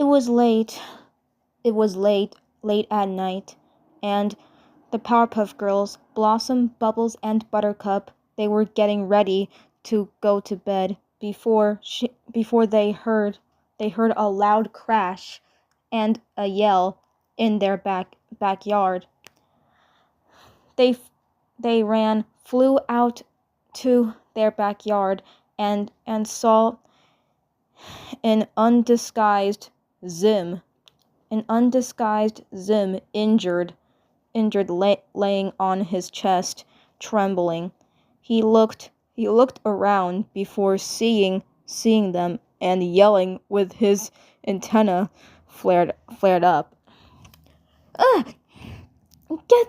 It was late. It was late at night, and the Powerpuff Girls, Blossom, Bubbles, and Buttercup, they were getting ready to go to bed before they heard a loud crash and a yell in their backyard. They flew out to their backyard and saw an undisguised Zim injured laying on his chest, trembling. He looked around before seeing them and yelling with his antenna flared up. Ugh! Get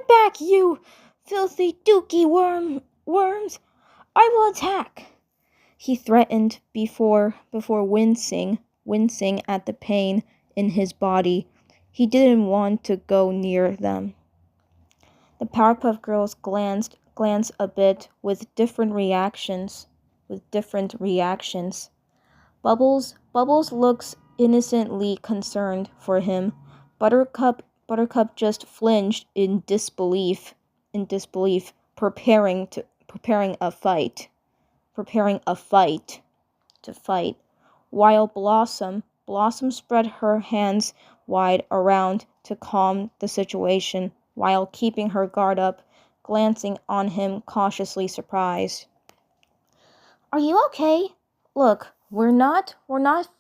back, you filthy dookie worms! I will attack! He threatened before wincing at the pain in his body. He didn't want to go near them. The Powerpuff Girls glanced a bit with different reactions. Bubbles looks innocently concerned for him. Buttercup just flinched in disbelief, preparing a fight, while Blossom spread her hands wide around to calm the situation, while keeping her guard up, glancing on him cautiously surprised. Are you okay? Look, we're not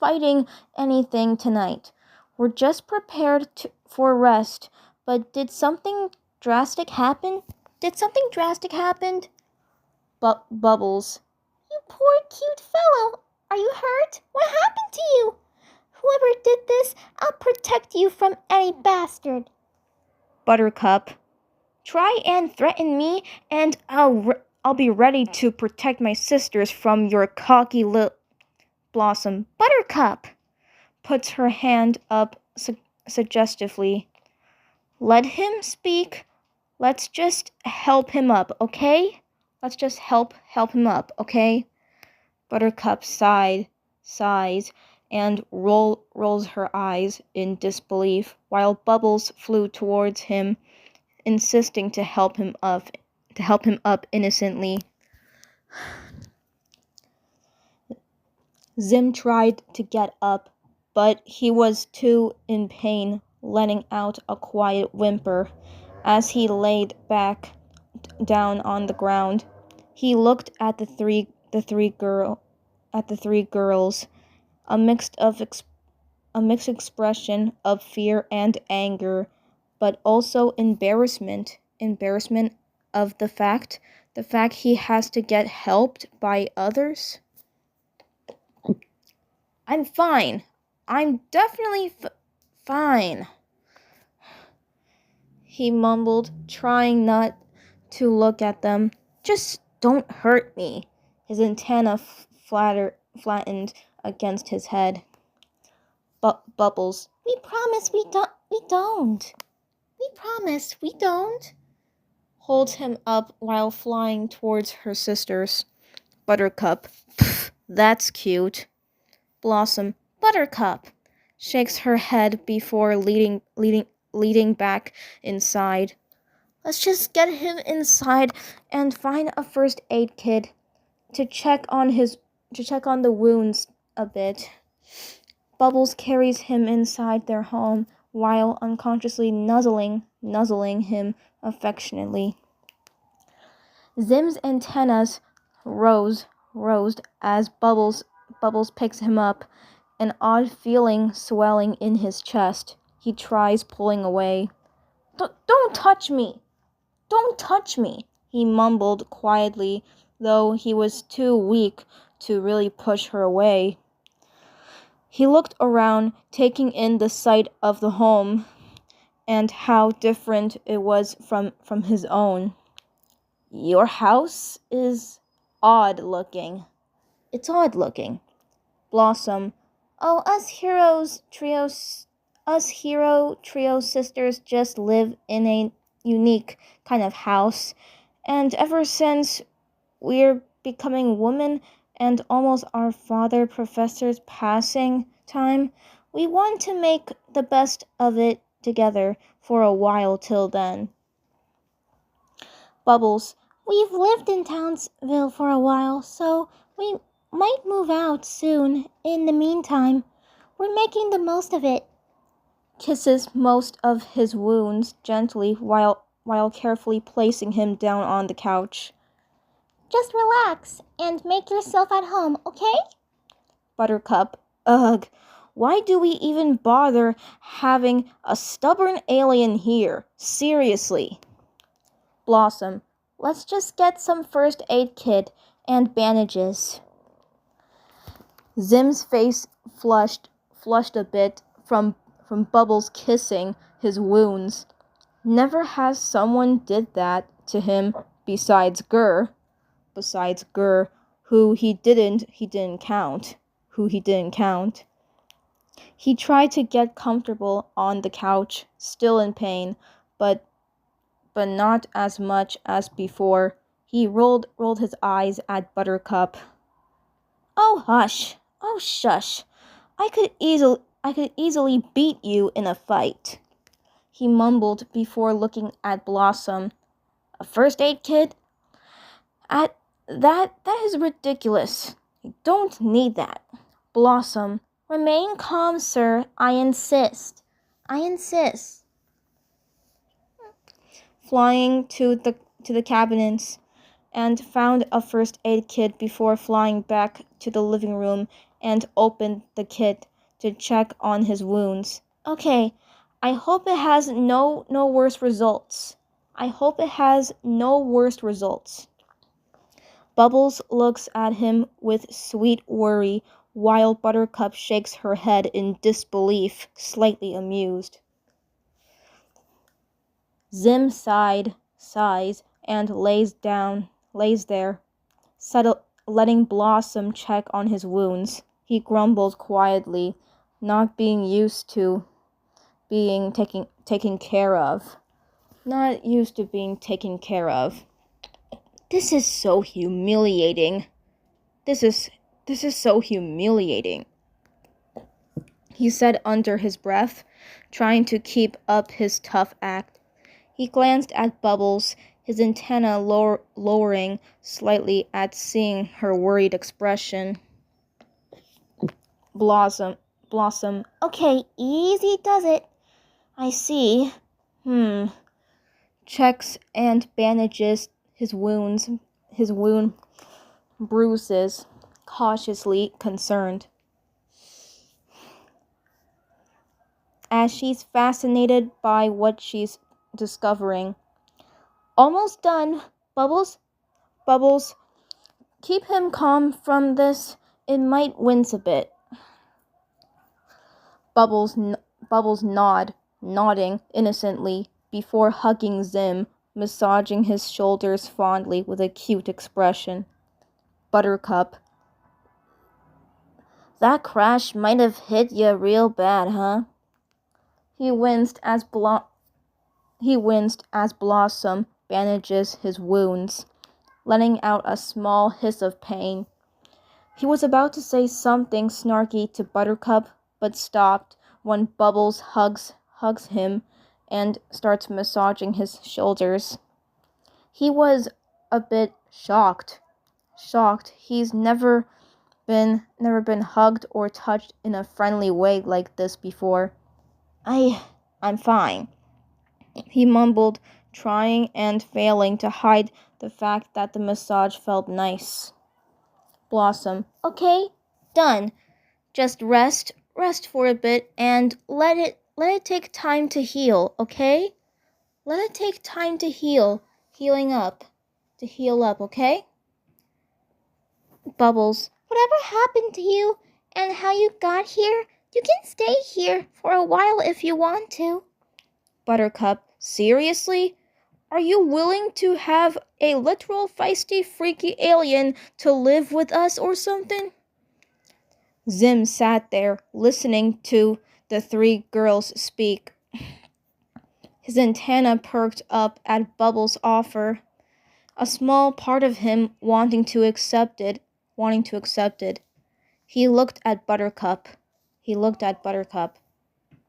fighting anything tonight. We're just prepared for rest. But did something drastic happen? Bubbles. You poor cute fellow. Are you hurt? What happened to you? Whoever did this, I'll protect you from any bastard. Buttercup. Try and threaten me, and I'll be ready to protect my sisters from your cocky little Blossom. Buttercup puts her hand up suggestively. Let him speak. Let's just help him up, okay? Let's just help him up, okay? Buttercup sighs, and rolls her eyes in disbelief, while Bubbles flew towards him, insisting to help him up innocently. Zim tried to get up, but he was too in pain, letting out a quiet whimper as he laid back down on the ground. He looked at the three girls, a mixed expression of fear and anger, but also embarrassment of the fact he has to get helped by others. I'm fine. I'm definitely fine, he mumbled, trying not to look at them. Just don't hurt me. His antenna flattened against his head. Bubbles. We promise we don't. We promise we don't. Holds him up while flying towards her sisters. Buttercup. Pfft, that's cute. Blossom. Buttercup. Shakes her head before leading back inside. Let's just get him inside and find a first aid kit to check on the wounds a bit. Bubbles carries him inside their home while unconsciously nuzzling him affectionately. Zim's antennas rose as Bubbles picks him up, an odd feeling swelling in his chest. He tries pulling away. Don't touch me! Don't touch me! He mumbled quietly, though he was too weak to really push her away. He looked around, taking in the sight of the home and how different it was from his own. Your house is odd looking. It's odd looking. Blossom. Oh, us hero trio sisters just live in a unique kind of house, and ever since we're becoming women and almost our father professor's passing time, We want to make the best of it together for a while till then. Bubbles, we've lived in Townsville for a while, so we might move out soon. In the meantime, we're making the most of it. Kisses most of his wounds gently while carefully placing him down on the couch. Just relax and make yourself at home, okay? Buttercup, ugh, why do we even bother having a stubborn alien here? Seriously. Blossom, let's just get some first aid kit and bandages. Zim's face flushed a bit from Bubbles kissing his wounds. Never has someone did that to him besides Gurr, who he didn't count. He tried to get comfortable on the couch, still in pain, but not as much as before. He rolled his eyes at Buttercup. Oh, hush. Oh, shush. I could easily beat you in a fight, he mumbled before looking at Blossom. A first aid kit? That is ridiculous. You don't need that. Blossom, remain calm, sir. I insist. Flying to the cabinets and found a first aid kit before flying back to the living room and opened the kit to check on his wounds. Okay, I hope it has no worse results. Bubbles looks at him with sweet worry while Buttercup shakes her head in disbelief, slightly amused. Zim sighs, and lays there, letting Blossom check on his wounds. He grumbled quietly, not being used to being taken care of. This is so humiliating. This is so humiliating, he said under his breath, trying to keep up his tough act. He glanced at Bubbles, his antenna lowering slightly at seeing her worried expression. Blossom, okay, easy does it. I see. Checks and bandages his wound bruises, cautiously concerned. As she's fascinated by what she's discovering. Almost done, Bubbles. Keep him calm from this. It might wince a bit. Bubbles nodding innocently before hugging Zim, massaging his shoulders fondly with a cute expression. Buttercup. That crash might have hit you real bad, huh? He winced as Blossom bandages his wounds, letting out a small hiss of pain. He was about to say something snarky to Buttercup, but stopped when Bubbles hugs him and starts massaging his shoulders. He was a bit shocked. He's never been hugged or touched in a friendly way like this before. I'm fine, he mumbled, trying and failing to hide the fact that the massage felt nice. Blossom, okay, done. Just rest for a bit and let it take time to heal, okay? Let it take time to heal up, okay? Bubbles, whatever happened to you and how you got here, you can stay here for a while if you want to. Buttercup, seriously? Are you willing to have a literal feisty freaky alien to live with us or something? Zim sat there, listening to the three girls speak. His antenna perked up at Bubbles' offer, a small part of him wanting to accept it. He looked at Buttercup. He looked at Buttercup.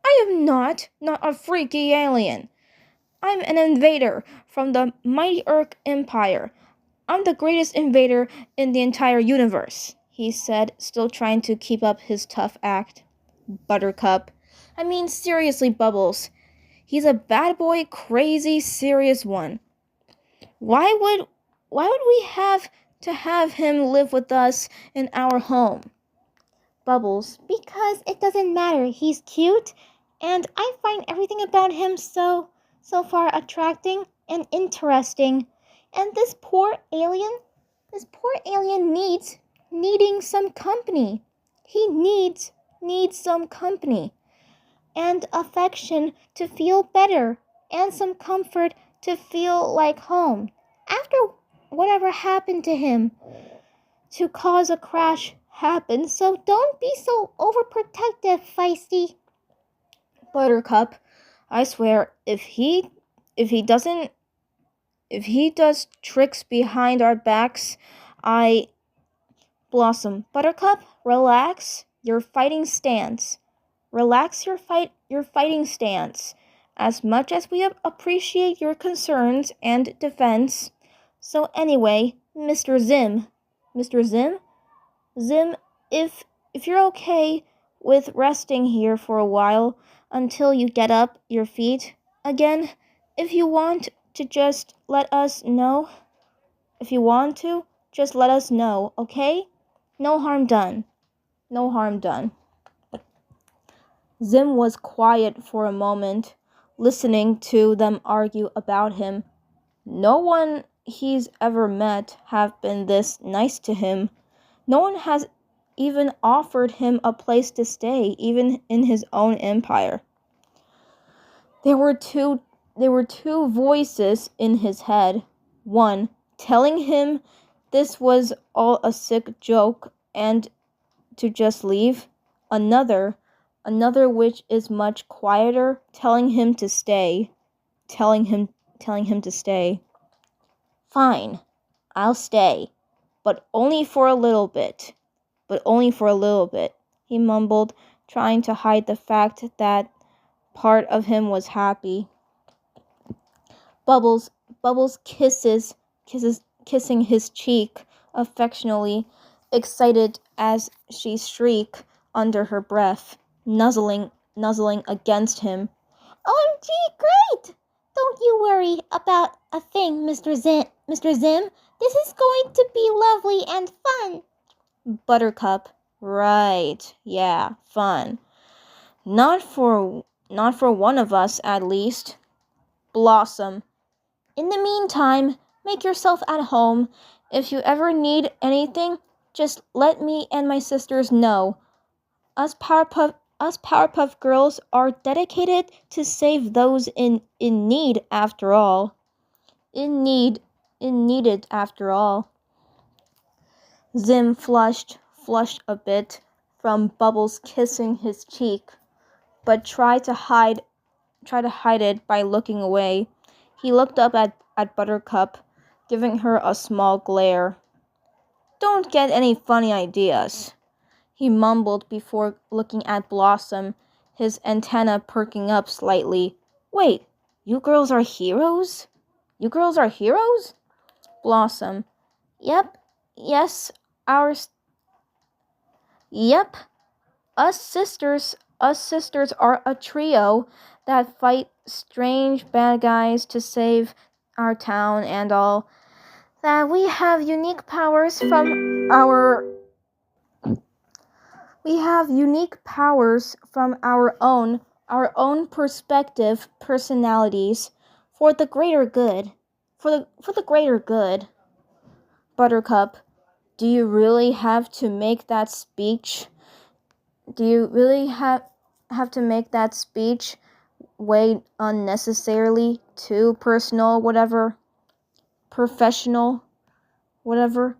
I am not a freaky alien. I'm an invader from the mighty Urk Empire. I'm the greatest invader in the entire universe, he said, still trying to keep up his tough act. Buttercup. I mean, seriously, Bubbles. He's a bad boy, crazy, serious one. Why would we have to have him live with us in our home? Bubbles. Because it doesn't matter. He's cute, and I find everything about him so far attracting and interesting. And this poor alien needing some company. He needs some company and affection to feel better and some comfort to feel like home. After whatever happened to him to cause a crash happen, so don't be so overprotective, Feisty. Buttercup, I swear, if he does tricks behind our backs, Blossom. Buttercup, relax your fighting stance. Relax your fighting stance. As much as we appreciate your concerns and defense. So anyway, Mr. Zim. Zim, if you're okay with resting here for a while until you get up your feet again, if you want to just let us know, okay? No harm done. Zim was quiet for a moment, listening to them argue about him. No one he's ever met have been this nice to him. No one has even offered him a place to stay, even in his own empire. There were two voices in his head. One telling him this was all a sick joke and to just leave. Another which is much quieter, telling him to stay. Fine, I'll stay, but only for a little bit, he mumbled, trying to hide the fact that part of him was happy. Bubbles kissing his cheek affectionately, excited as she shrieked under her breath, nuzzling against him. OMG, great! Don't you worry about a thing, Mr. Zim. This is going to be lovely and fun. Buttercup. Right. Yeah, fun. Not for one of us, at least. Blossom. In the meantime, make yourself at home. If you ever need anything, just let me and my sisters know. Us Powerpuff Girls are dedicated to save those in need after all. Needed after all. Zim flushed a bit from Bubbles kissing his cheek, but tried to hide it by looking away. He looked up at Buttercup, giving her a small glare. Don't get any funny ideas, he mumbled before looking at Blossom, his antenna perking up slightly. Wait, you girls are heroes? Blossom. Yep. Yes, Yep. Us sisters are a trio that fight strange bad guys to save our town and all. That we have unique powers from our own perspective personalities for the greater good. For the greater good. Buttercup, do you really have to make that speech? Way unnecessarily too personal, whatever, professional, whatever?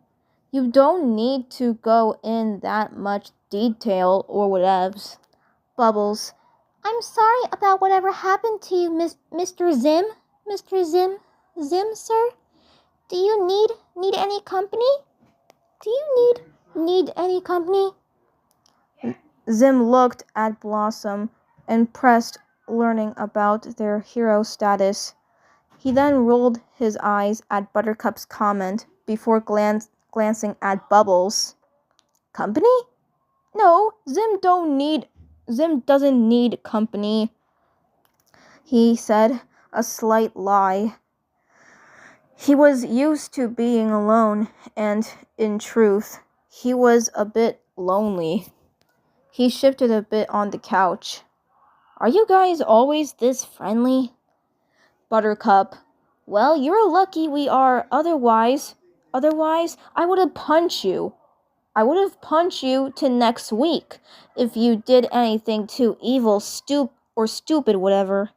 You don't need to go in that much detail or whatevs. Bubbles. I'm sorry about whatever happened to you, Mr. Zim. Mr. Zim, sir? Do you need any company? Zim looked at Blossom, impressed learning about their hero status. He then rolled his eyes at Buttercup's comment before glancing at Bubbles. Company? No, Zim doesn't need company, he said, a slight lie. He was used to being alone, and in truth, he was a bit lonely. He shifted a bit on the couch. Are you guys always this friendly? Buttercup. Well, you're lucky we are. Otherwise, I would have punched you. I would have punched you to next week if you did anything too evil, stupid, whatever.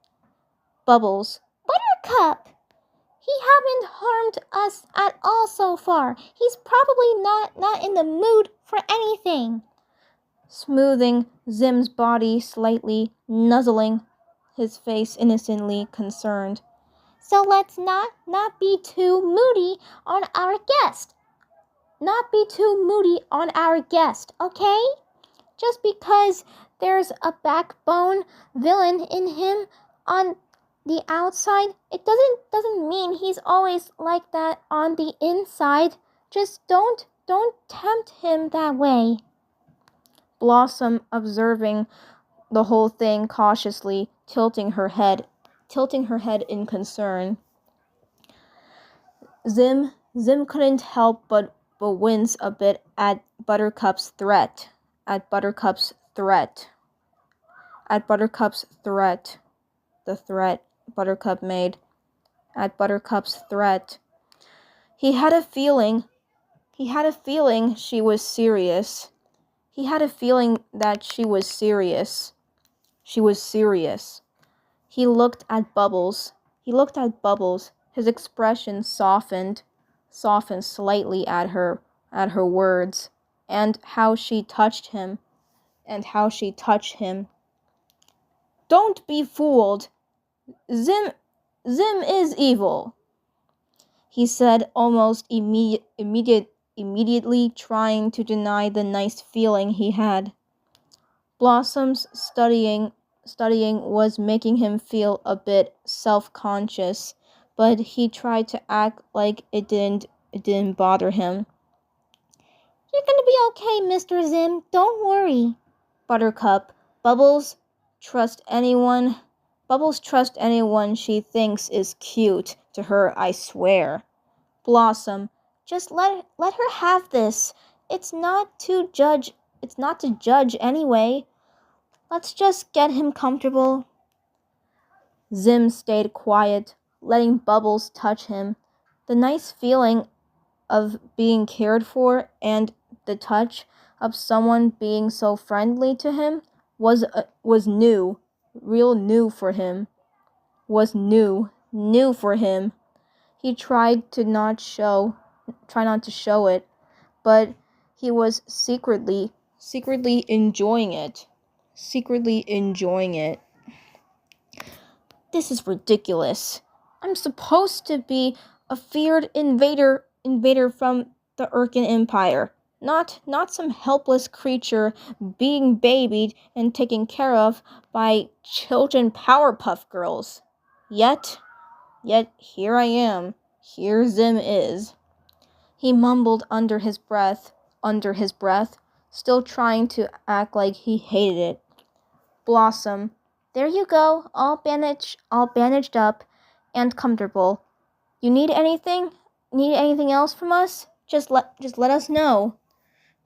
Bubbles. Buttercup! He haven't harmed us at all so far. He's probably not in the mood for anything. Smoothing Zim's body slightly, nuzzling his face innocently concerned. So let's not be too moody on our guest. Not be too moody on our guest, okay? Just because there's a backbone villain in him on the outside, it doesn't mean he's always like that on the inside. Just don't tempt him that way. Blossom, observing the whole thing cautiously, tilting her head in concern. Zim couldn't help but wince a bit at Buttercup's threat. The threat Buttercup made. At Buttercup's threat. He had a feeling she was serious. He had a feeling that she was serious. She was serious. He looked at Bubbles. His expression softened slightly at her words, and how she touched him. Don't be fooled. Zim is evil, he said, almost immediately trying to deny the nice feeling he had. Blossom's studying was making him feel a bit self-conscious, but he tried to act like it didn't bother him. You're gonna be okay, Mr. Zim. Don't worry. Buttercup. Bubbles trust anyone she thinks is cute to her, I swear. Blossom. Just let her have this. It's not to judge anyway. Let's just get him comfortable. Zim stayed quiet, letting Bubbles touch him. The nice feeling of being cared for and the touch of someone being so friendly to him was new, real new for him. New for him. He tried not to show it, but he was secretly enjoying it. This is ridiculous. I'm supposed to be a feared invader from the Urkin Empire, not some helpless creature being babied and taken care of by children powerpuff girls. Yet here I am. Here Zim is. He mumbled under his breath, still trying to act like he hated it. Blossom. There you go, all bandaged up and comfortable. You need anything? Need anything else from us? Just let us know.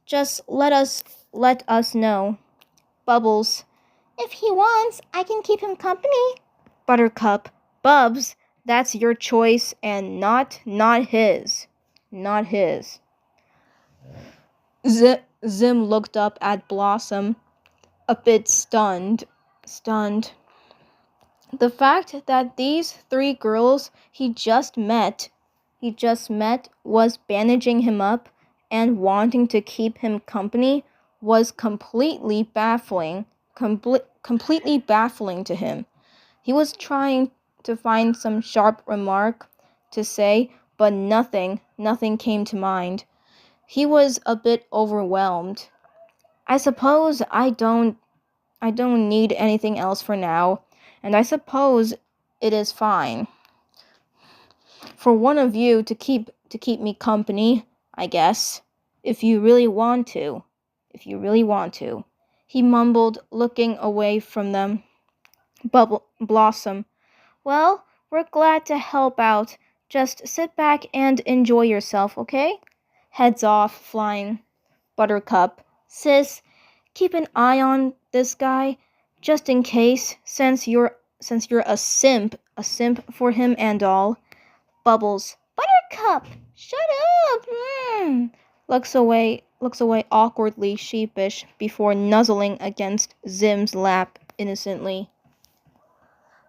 Just let us know. Bubbles. If he wants, I can keep him company. Buttercup. Bubs, that's your choice and not his. Not his. Zim looked up at Blossom, a bit stunned. The fact that these 3 girls he just met was bandaging him up and wanting to keep him company was completely baffling to him. He was trying to find some sharp remark to say, but nothing came to mind. He was a bit overwhelmed. I suppose I don't need anything else for now, and I suppose it is fine for one of you to keep me company, I guess, if you really want to. If you really want to. He mumbled, looking away from them. Blossom. Well, we're glad to help out. Just sit back and enjoy yourself, okay? Heads off, flying. Buttercup. Sis, keep an eye on this guy, just in case, since you're a simp for him and all. Bubbles. Buttercup, shut up. Looks away awkwardly sheepish before nuzzling against Zim's lap innocently.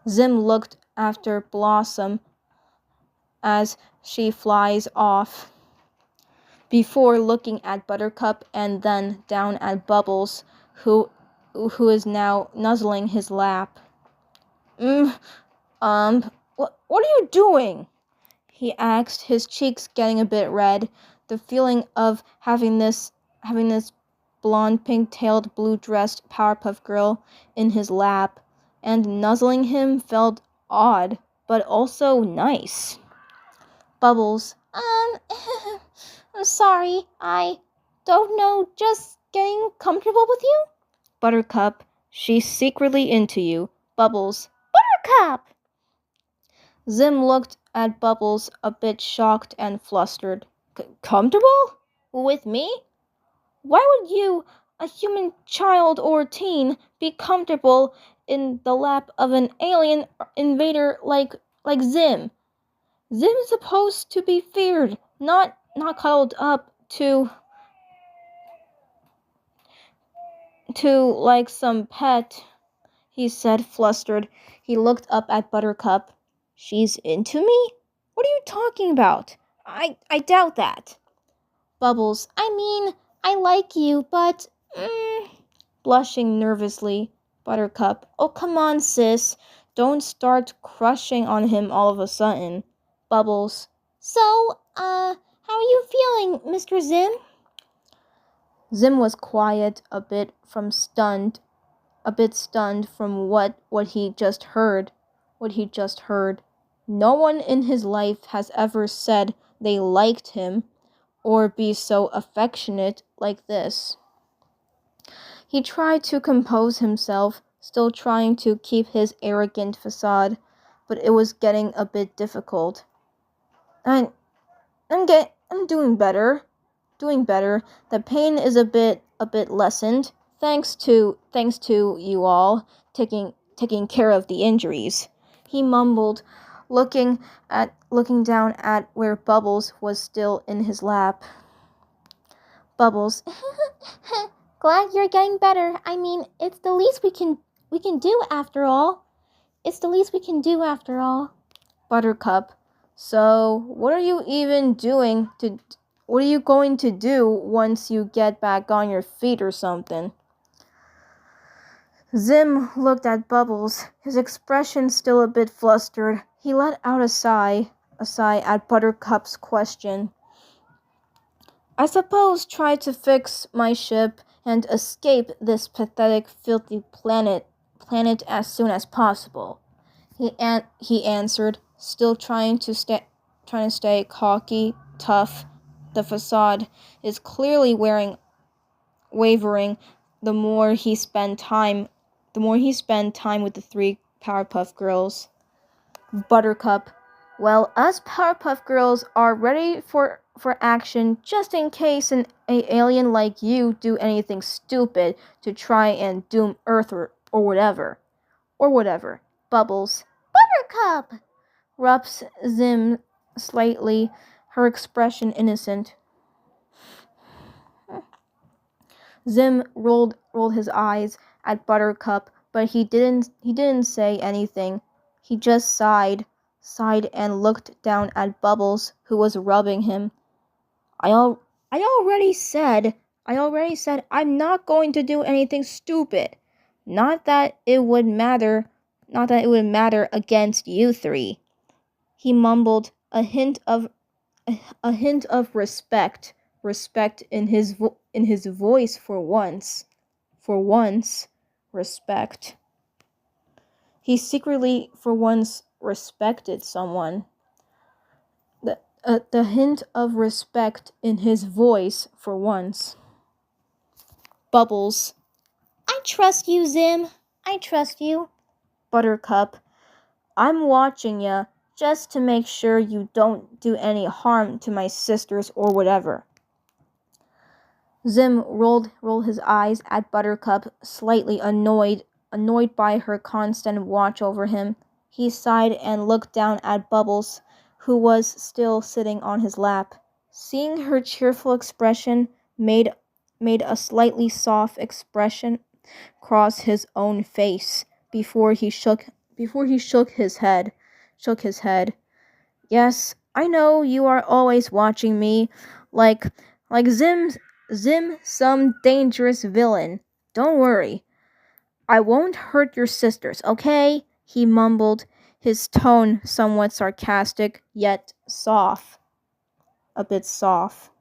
Zim looked after Blossom as she flies off, before looking at Buttercup and then down at Bubbles, who is now nuzzling his lap. What are you doing? He asked, his cheeks getting a bit red. The feeling of having this blonde, pink-tailed, blue-dressed Powerpuff Girl in his lap and nuzzling him felt odd, but also nice. Bubbles. I'm sorry, I don't know, just getting comfortable with you? Buttercup, she's secretly into you. Bubbles. Buttercup! Zim looked at Bubbles, a bit shocked and flustered. Comfortable? With me? Why would you, a human child or teen, be comfortable in the lap of an alien invader like Zim? Zim is supposed to be feared, not cuddled up to like some pet, he said, flustered. He looked up at Buttercup. She's into me? What are you talking about? I doubt that. Bubbles. I mean, I like you, but blushing nervously. Buttercup. Oh, come on, sis. Don't start crushing on him all of a sudden. Bubbles. So, how are you feeling, Mr. Zim? Zim was quiet, a bit stunned from what he just heard. No one in his life has ever said they liked him or be so affectionate like this. He tried to compose himself, still trying to keep his arrogant facade, but it was getting a bit difficult. I'm doing better. The pain is a bit lessened, thanks to you all taking care of the injuries. He mumbled, looking down at where Bubbles was still in his lap. Bubbles. Glad you're getting better. I mean, it's the least we can do after all. Buttercup. So, what are you going to do once you get back on your feet or something? Zim looked at Bubbles, his expression still a bit flustered. He let out a sigh at Buttercup's question. I suppose try to fix my ship and escape this pathetic, filthy planet as soon as possible. He answered, still trying to stay cocky, tough. The facade is clearly wavering the more he spent time with the three Powerpuff Girls. Buttercup. Well, us Powerpuff Girls are ready for action just in case an alien like you do anything stupid to try and doom Earth or whatever. Bubbles. Buttercup! Rubs Zim slightly, her expression innocent. Zim rolled his eyes at Buttercup, but he didn't say anything. He just sighed and looked down at Bubbles, who was rubbing him. I already said I'm not going to do anything stupid. Not that it would matter against you three. He mumbled, a hint of respect in in his voice for once. For once, respect. He secretly, for once, respected someone. The hint of respect in his voice for once. Bubbles. I trust you, Zim. I trust you. Buttercup. I'm watching ya just to make sure you don't do any harm to my sisters or whatever. Zim rolled his eyes at Buttercup, slightly annoyed by her constant watch over him. He sighed and looked down at Bubbles, who was still sitting on his lap. Seeing her cheerful expression made a slightly soft expression cross his own face before he shook his head. Yes, I know you are always watching me, like Zim, some dangerous villain. Don't worry. I won't hurt your sisters, okay? He mumbled, his tone somewhat sarcastic, yet soft. A bit soft.